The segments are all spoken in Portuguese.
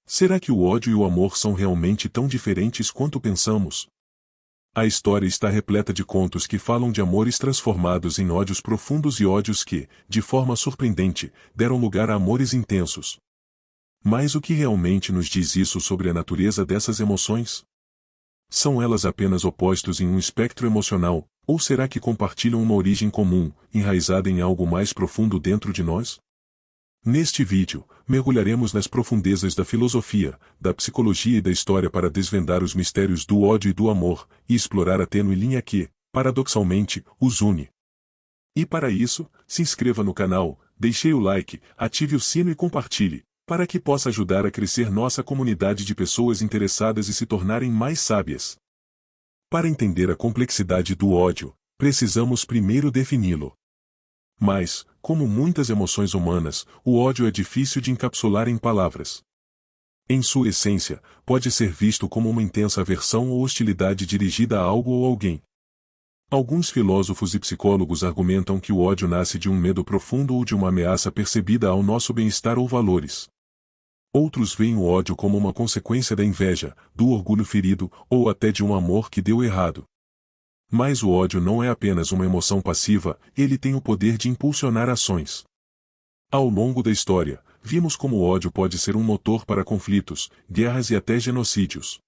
Será que o ódio e o amor são realmente tão diferentes quanto pensamos? A história está repleta de contos que falam de amores transformados em ódios profundos e ódios que, de forma surpreendente, deram lugar a amores intensos. Mas o que realmente nos diz isso sobre a natureza dessas emoções? São elas apenas opostos em um espectro emocional, ou será que compartilham uma origem comum, enraizada em algo mais profundo dentro de nós? Neste vídeo, mergulharemos nas profundezas da filosofia, da psicologia e da história para desvendar os mistérios do ódio e do amor, e explorar a tênue linha que, paradoxalmente, os une. E para isso, se inscreva no canal, deixe o like, ative o sino e compartilhe, para que possa ajudar a crescer nossa comunidade de pessoas interessadas e se tornarem mais sábias. Para entender a complexidade do ódio, precisamos primeiro defini-lo. Mas, como muitas emoções humanas, o ódio é difícil de encapsular em palavras. Em sua essência, pode ser visto como uma intensa aversão ou hostilidade dirigida a algo ou alguém. Alguns filósofos e psicólogos argumentam que o ódio nasce de um medo profundo ou de uma ameaça percebida ao nosso bem-estar ou valores. Outros veem o ódio como uma consequência da inveja, do orgulho ferido, ou até de um amor que deu errado. Mas o ódio não é apenas uma emoção passiva, ele tem o poder de impulsionar ações. Ao longo da história, vimos como o ódio pode ser um motor para conflitos, guerras e até genocídios.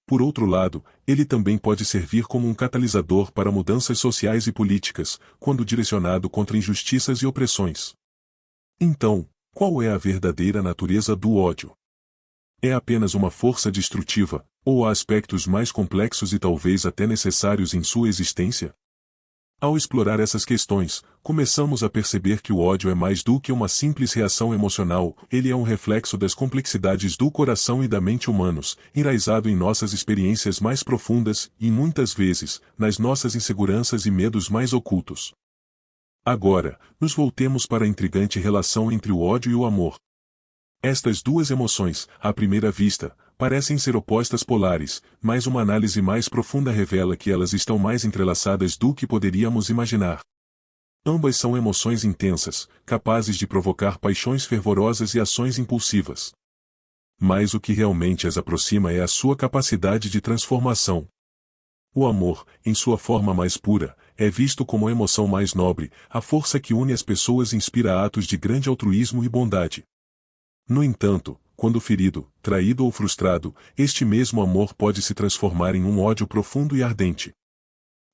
Por outro lado, ele também pode servir como um catalisador para mudanças sociais e políticas, quando direcionado contra injustiças e opressões. Então, qual é a verdadeira natureza do ódio? É apenas uma força destrutiva, ou há aspectos mais complexos e talvez até necessários em sua existência? Ao explorar essas questões, começamos a perceber que o ódio é mais do que uma simples reação emocional, ele é um reflexo das complexidades do coração e da mente humanos, enraizado em nossas experiências mais profundas e, muitas vezes, nas nossas inseguranças e medos mais ocultos. Agora, nos voltemos para a intrigante relação entre o ódio e o amor. Estas duas emoções, à primeira vista, parecem ser opostas polares, mas uma análise mais profunda revela que elas estão mais entrelaçadas do que poderíamos imaginar. Ambas são emoções intensas, capazes de provocar paixões fervorosas e ações impulsivas. Mas o que realmente as aproxima é a sua capacidade de transformação. O amor, em sua forma mais pura, é visto como a emoção mais nobre, a força que une as pessoas e inspira atos de grande altruísmo e bondade. No entanto, quando ferido, traído ou frustrado, este mesmo amor pode se transformar em um ódio profundo e ardente.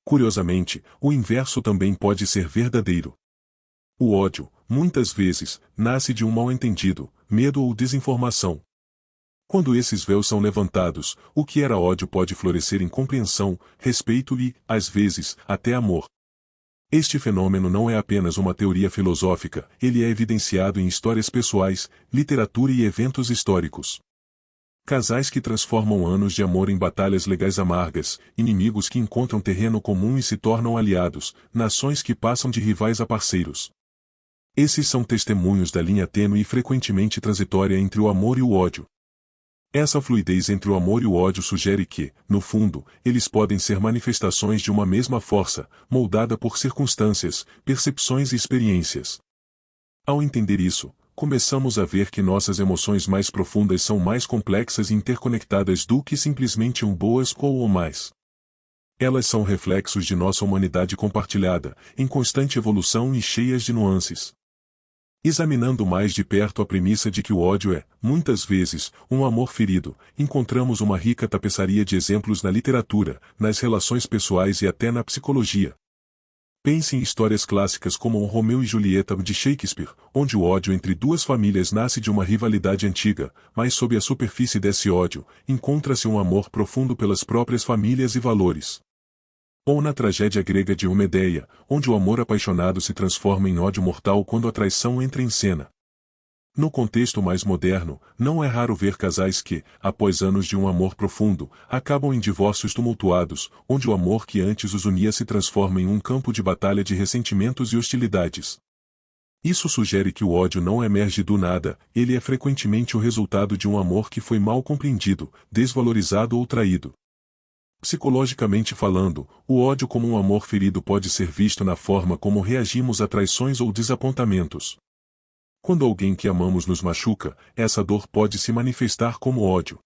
Curiosamente, o inverso também pode ser verdadeiro. O ódio, muitas vezes, nasce de um mal-entendido, medo ou desinformação. Quando esses véus são levantados, o que era ódio pode florescer em compreensão, respeito e, às vezes, até amor. Este fenômeno não é apenas uma teoria filosófica, ele é evidenciado em histórias pessoais, literatura e eventos históricos. Casais que transformam anos de amor em batalhas legais amargas, inimigos que encontram terreno comum e se tornam aliados, nações que passam de rivais a parceiros. Esses são testemunhos da linha tênue e frequentemente transitória entre o amor e o ódio. Essa fluidez entre o amor e o ódio sugere que, no fundo, eles podem ser manifestações de uma mesma força, moldada por circunstâncias, percepções e experiências. Ao entender isso, começamos a ver que nossas emoções mais profundas são mais complexas e interconectadas do que simplesmente boas ou mais. Elas são reflexos de nossa humanidade compartilhada, em constante evolução e cheias de nuances. Examinando mais de perto a premissa de que o ódio é, muitas vezes, um amor ferido, encontramos uma rica tapeçaria de exemplos na literatura, nas relações pessoais e até na psicologia. Pense em histórias clássicas como o Romeu e Julieta de Shakespeare, onde o ódio entre duas famílias nasce de uma rivalidade antiga, mas sob a superfície desse ódio, encontra-se um amor profundo pelas próprias famílias e valores. Ou na tragédia grega de Medeia, onde o amor apaixonado se transforma em ódio mortal quando a traição entra em cena. No contexto mais moderno, não é raro ver casais que, após anos de um amor profundo, acabam em divórcios tumultuados, onde o amor que antes os unia se transforma em um campo de batalha de ressentimentos e hostilidades. Isso sugere que o ódio não emerge do nada, ele é frequentemente o resultado de um amor que foi mal compreendido, desvalorizado ou traído. Psicologicamente falando, o ódio como um amor ferido pode ser visto na forma como reagimos a traições ou desapontamentos. Quando alguém que amamos nos machuca, essa dor pode se manifestar como ódio.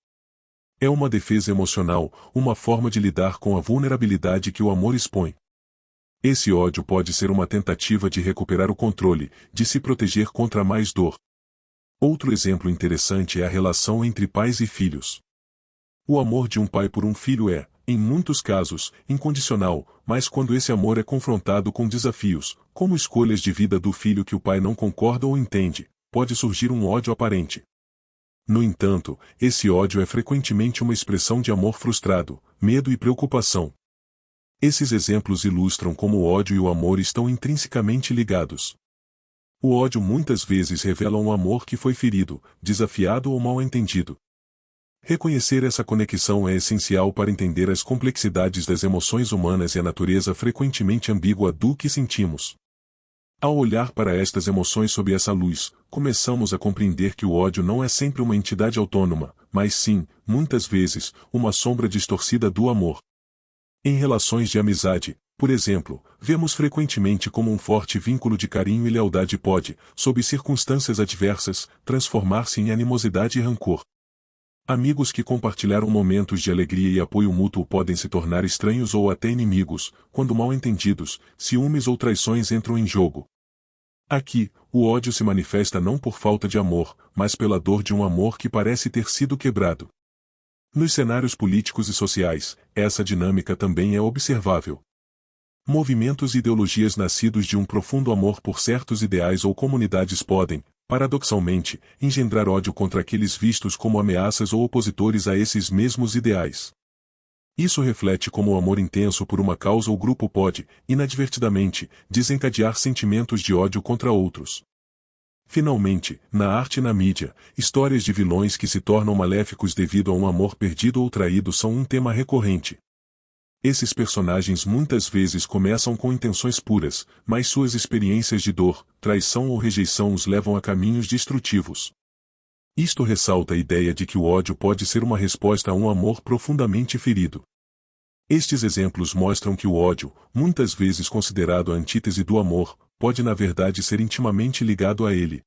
É uma defesa emocional, uma forma de lidar com a vulnerabilidade que o amor expõe. Esse ódio pode ser uma tentativa de recuperar o controle, de se proteger contra mais dor. Outro exemplo interessante é a relação entre pais e filhos. O amor de um pai por um filho é, em muitos casos, incondicional, mas quando esse amor é confrontado com desafios, como escolhas de vida do filho que o pai não concorda ou entende, pode surgir um ódio aparente. No entanto, esse ódio é frequentemente uma expressão de amor frustrado, medo e preocupação. Esses exemplos ilustram como o ódio e o amor estão intrinsecamente ligados. O ódio muitas vezes revela um amor que foi ferido, desafiado ou mal entendido. Reconhecer essa conexão é essencial para entender as complexidades das emoções humanas e a natureza frequentemente ambígua do que sentimos. Ao olhar para estas emoções sob essa luz, começamos a compreender que o ódio não é sempre uma entidade autônoma, mas sim, muitas vezes, uma sombra distorcida do amor. Em relações de amizade, por exemplo, vemos frequentemente como um forte vínculo de carinho e lealdade pode, sob circunstâncias adversas, transformar-se em animosidade e rancor. Amigos que compartilharam momentos de alegria e apoio mútuo podem se tornar estranhos ou até inimigos, quando mal entendidos, ciúmes ou traições entram em jogo. Aqui, o ódio se manifesta não por falta de amor, mas pela dor de um amor que parece ter sido quebrado. Nos cenários políticos e sociais, essa dinâmica também é observável. Movimentos e ideologias nascidos de um profundo amor por certos ideais ou comunidades podem, paradoxalmente, engendrar ódio contra aqueles vistos como ameaças ou opositores a esses mesmos ideais. Isso reflete como o amor intenso por uma causa ou grupo pode, inadvertidamente, desencadear sentimentos de ódio contra outros. Finalmente, na arte e na mídia, histórias de vilões que se tornam maléficos devido a um amor perdido ou traído são um tema recorrente. Esses personagens muitas vezes começam com intenções puras, mas suas experiências de dor, traição ou rejeição os levam a caminhos destrutivos. Isto ressalta a ideia de que o ódio pode ser uma resposta a um amor profundamente ferido. Estes exemplos mostram que o ódio, muitas vezes considerado a antítese do amor, pode na verdade ser intimamente ligado a ele.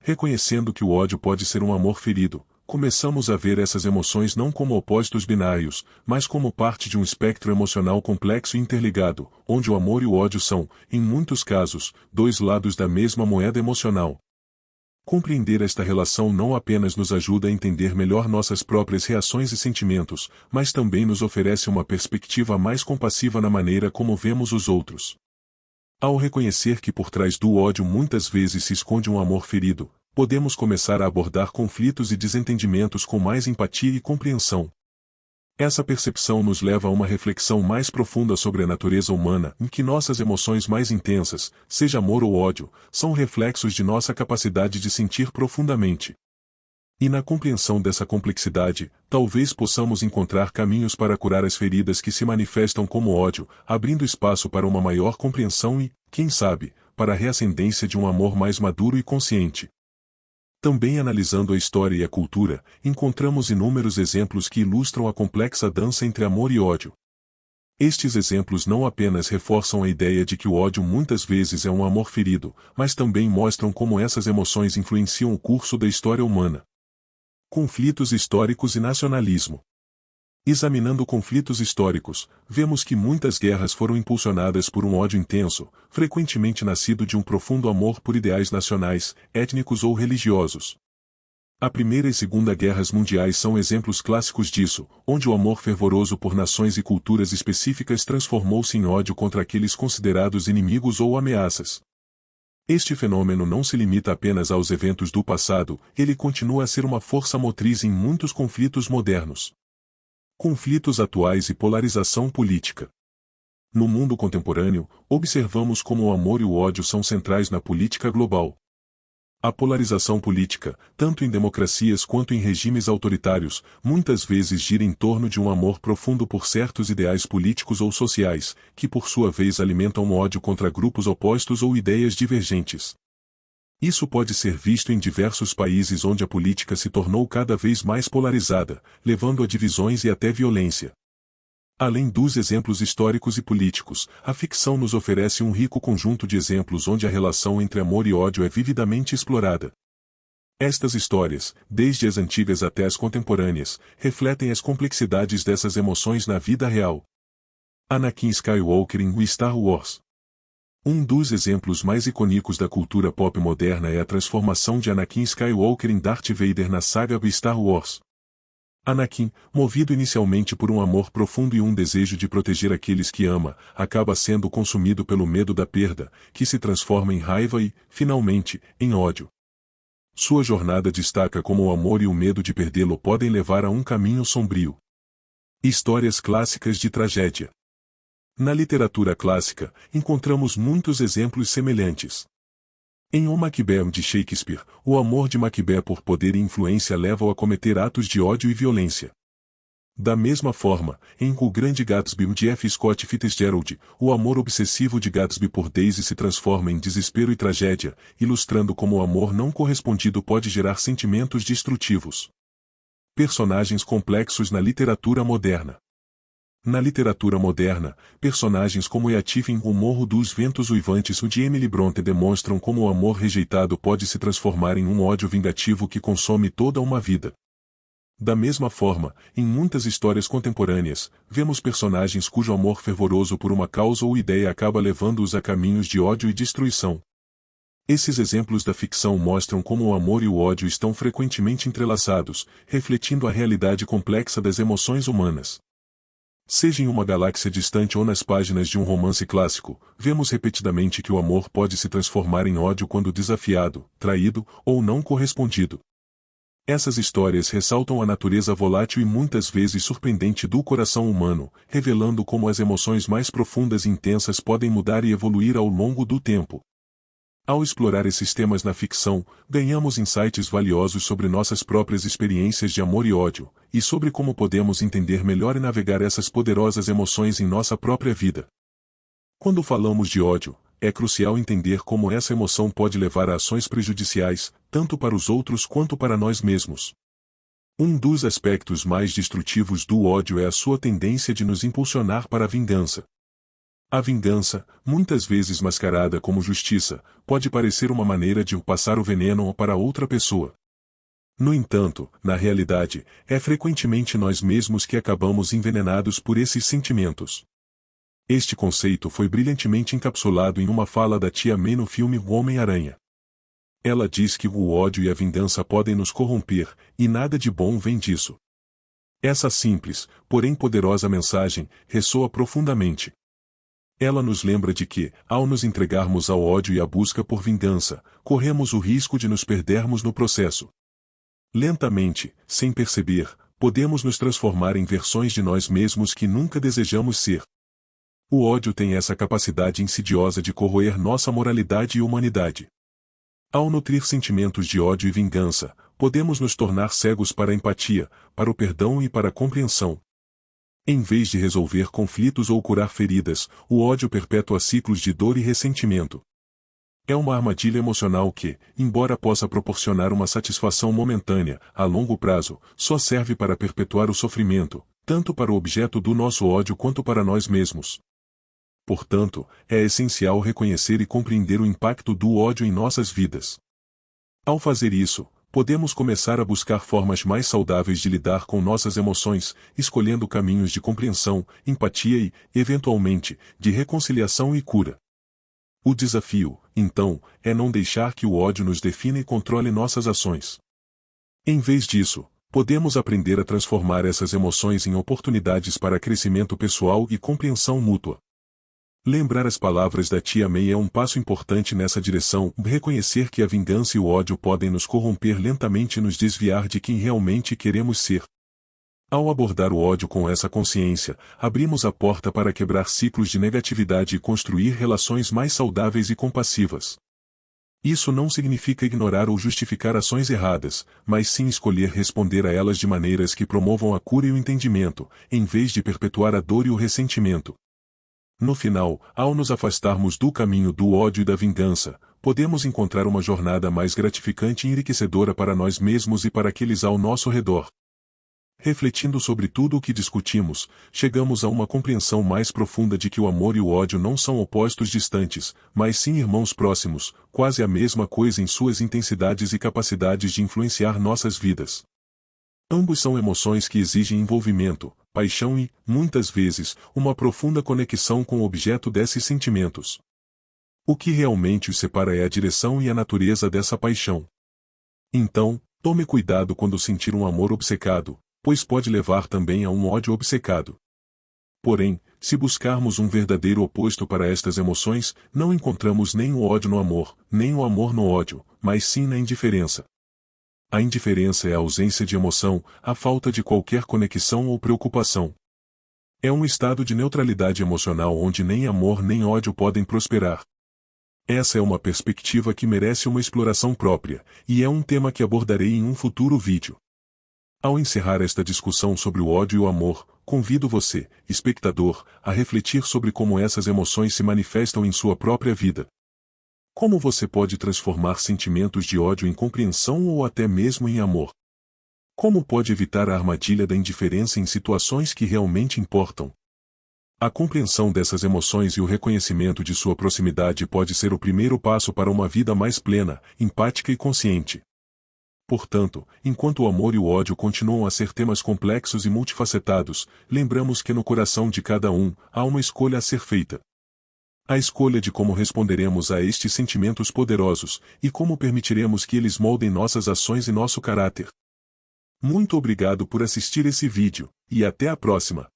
Reconhecendo que o ódio pode ser um amor ferido, começamos a ver essas emoções não como opostos binários, mas como parte de um espectro emocional complexo e interligado, onde o amor e o ódio são, em muitos casos, dois lados da mesma moeda emocional. Compreender esta relação não apenas nos ajuda a entender melhor nossas próprias reações e sentimentos, mas também nos oferece uma perspectiva mais compassiva na maneira como vemos os outros. Ao reconhecer que por trás do ódio muitas vezes se esconde um amor ferido, podemos começar a abordar conflitos e desentendimentos com mais empatia e compreensão. Essa percepção nos leva a uma reflexão mais profunda sobre a natureza humana, em que nossas emoções mais intensas, seja amor ou ódio, são reflexos de nossa capacidade de sentir profundamente. E na compreensão dessa complexidade, talvez possamos encontrar caminhos para curar as feridas que se manifestam como ódio, abrindo espaço para uma maior compreensão e, quem sabe, para a reascendência de um amor mais maduro e consciente. Também analisando a história e a cultura, encontramos inúmeros exemplos que ilustram a complexa dança entre amor e ódio. Estes exemplos não apenas reforçam a ideia de que o ódio muitas vezes é um amor ferido, mas também mostram como essas emoções influenciam o curso da história humana. Conflitos históricos e nacionalismo. Examinando conflitos históricos, vemos que muitas guerras foram impulsionadas por um ódio intenso, frequentemente nascido de um profundo amor por ideais nacionais, étnicos ou religiosos. A Primeira e Segunda Guerras Mundiais são exemplos clássicos disso, onde o amor fervoroso por nações e culturas específicas transformou-se em ódio contra aqueles considerados inimigos ou ameaças. Este fenômeno não se limita apenas aos eventos do passado, ele continua a ser uma força motriz em muitos conflitos modernos. Conflitos atuais e polarização política. No mundo contemporâneo, observamos como o amor e o ódio são centrais na política global. A polarização política, tanto em democracias quanto em regimes autoritários, muitas vezes gira em torno de um amor profundo por certos ideais políticos ou sociais, que por sua vez alimentam um ódio contra grupos opostos ou ideias divergentes. Isso pode ser visto em diversos países onde a política se tornou cada vez mais polarizada, levando a divisões e até violência. Além dos exemplos históricos e políticos, a ficção nos oferece um rico conjunto de exemplos onde a relação entre amor e ódio é vividamente explorada. Estas histórias, desde as antigas até as contemporâneas, refletem as complexidades dessas emoções na vida real. Anakin Skywalker em Star Wars. Um dos exemplos mais icônicos da cultura pop moderna é a transformação de Anakin Skywalker em Darth Vader na saga Star Wars. Anakin, movido inicialmente por um amor profundo e um desejo de proteger aqueles que ama, acaba sendo consumido pelo medo da perda, que se transforma em raiva e, finalmente, em ódio. Sua jornada destaca como o amor e o medo de perdê-lo podem levar a um caminho sombrio. Histórias clássicas de tragédia. Na literatura clássica, encontramos muitos exemplos semelhantes. Em O Macbeth de Shakespeare, o amor de Macbeth por poder e influência leva-o a cometer atos de ódio e violência. Da mesma forma, em O Grande Gatsby de F. Scott Fitzgerald, o amor obsessivo de Gatsby por Daisy se transforma em desespero e tragédia, ilustrando como o amor não correspondido pode gerar sentimentos destrutivos. Personagens complexos na literatura moderna. Na literatura moderna, personagens como Eatif em O Morro dos Ventos Uivantes de Emily Brontë demonstram como o amor rejeitado pode se transformar em um ódio vingativo que consome toda uma vida. Da mesma forma, em muitas histórias contemporâneas, vemos personagens cujo amor fervoroso por uma causa ou ideia acaba levando-os a caminhos de ódio e destruição. Esses exemplos da ficção mostram como o amor e o ódio estão frequentemente entrelaçados, refletindo a realidade complexa das emoções humanas. Seja em uma galáxia distante ou nas páginas de um romance clássico, vemos repetidamente que o amor pode se transformar em ódio quando desafiado, traído ou não correspondido. Essas histórias ressaltam a natureza volátil e muitas vezes surpreendente do coração humano, revelando como as emoções mais profundas e intensas podem mudar e evoluir ao longo do tempo. Ao explorar esses temas na ficção, ganhamos insights valiosos sobre nossas próprias experiências de amor e ódio, e sobre como podemos entender melhor e navegar essas poderosas emoções em nossa própria vida. Quando falamos de ódio, é crucial entender como essa emoção pode levar a ações prejudiciais, tanto para os outros quanto para nós mesmos. Um dos aspectos mais destrutivos do ódio é a sua tendência de nos impulsionar para a vingança. A vingança, muitas vezes mascarada como justiça, pode parecer uma maneira de passar o veneno para outra pessoa. No entanto, na realidade, é frequentemente nós mesmos que acabamos envenenados por esses sentimentos. Este conceito foi brilhantemente encapsulado em uma fala da Tia May no filme O Homem-Aranha. Ela diz que o ódio e a vingança podem nos corromper, e nada de bom vem disso. Essa simples, porém poderosa mensagem, ressoa profundamente. Ela nos lembra de que, ao nos entregarmos ao ódio e à busca por vingança, corremos o risco de nos perdermos no processo. Lentamente, sem perceber, podemos nos transformar em versões de nós mesmos que nunca desejamos ser. O ódio tem essa capacidade insidiosa de corroer nossa moralidade e humanidade. Ao nutrir sentimentos de ódio e vingança, podemos nos tornar cegos para a empatia, para o perdão e para a compreensão. Em vez de resolver conflitos ou curar feridas, o ódio perpetua ciclos de dor e ressentimento. É uma armadilha emocional que, embora possa proporcionar uma satisfação momentânea, a longo prazo, só serve para perpetuar o sofrimento, tanto para o objeto do nosso ódio quanto para nós mesmos. Portanto, é essencial reconhecer e compreender o impacto do ódio em nossas vidas. Ao fazer isso, podemos começar a buscar formas mais saudáveis de lidar com nossas emoções, escolhendo caminhos de compreensão, empatia e, eventualmente, de reconciliação e cura. O desafio, então, é não deixar que o ódio nos defina e controle nossas ações. Em vez disso, podemos aprender a transformar essas emoções em oportunidades para crescimento pessoal e compreensão mútua. Lembrar as palavras da Tia May é um passo importante nessa direção, reconhecer que a vingança e o ódio podem nos corromper lentamente e nos desviar de quem realmente queremos ser. Ao abordar o ódio com essa consciência, abrimos a porta para quebrar ciclos de negatividade e construir relações mais saudáveis e compassivas. Isso não significa ignorar ou justificar ações erradas, mas sim escolher responder a elas de maneiras que promovam a cura e o entendimento, em vez de perpetuar a dor e o ressentimento. No final, ao nos afastarmos do caminho do ódio e da vingança, podemos encontrar uma jornada mais gratificante e enriquecedora para nós mesmos e para aqueles ao nosso redor. Refletindo sobre tudo o que discutimos, chegamos a uma compreensão mais profunda de que o amor e o ódio não são opostos distantes, mas sim irmãos próximos, quase a mesma coisa em suas intensidades e capacidades de influenciar nossas vidas. Ambos são emoções que exigem envolvimento, paixão e, muitas vezes, uma profunda conexão com o objeto desses sentimentos. O que realmente os separa é a direção e a natureza dessa paixão. Então, tome cuidado quando sentir um amor obcecado, pois pode levar também a um ódio obcecado. Porém, se buscarmos um verdadeiro oposto para estas emoções, não encontramos nem o ódio no amor, nem o amor no ódio, mas sim na indiferença. A indiferença é a ausência de emoção, a falta de qualquer conexão ou preocupação. É um estado de neutralidade emocional onde nem amor nem ódio podem prosperar. Essa é uma perspectiva que merece uma exploração própria, e é um tema que abordarei em um futuro vídeo. Ao encerrar esta discussão sobre o ódio e o amor, convido você, espectador, a refletir sobre como essas emoções se manifestam em sua própria vida. Como você pode transformar sentimentos de ódio em compreensão ou até mesmo em amor? Como pode evitar a armadilha da indiferença em situações que realmente importam? A compreensão dessas emoções e o reconhecimento de sua proximidade pode ser o primeiro passo para uma vida mais plena, empática e consciente. Portanto, enquanto o amor e o ódio continuam a ser temas complexos e multifacetados, lembramos que no coração de cada um, há uma escolha a ser feita. A escolha de como responderemos a estes sentimentos poderosos, e como permitiremos que eles moldem nossas ações e nosso caráter. Muito obrigado por assistir esse vídeo, e até a próxima!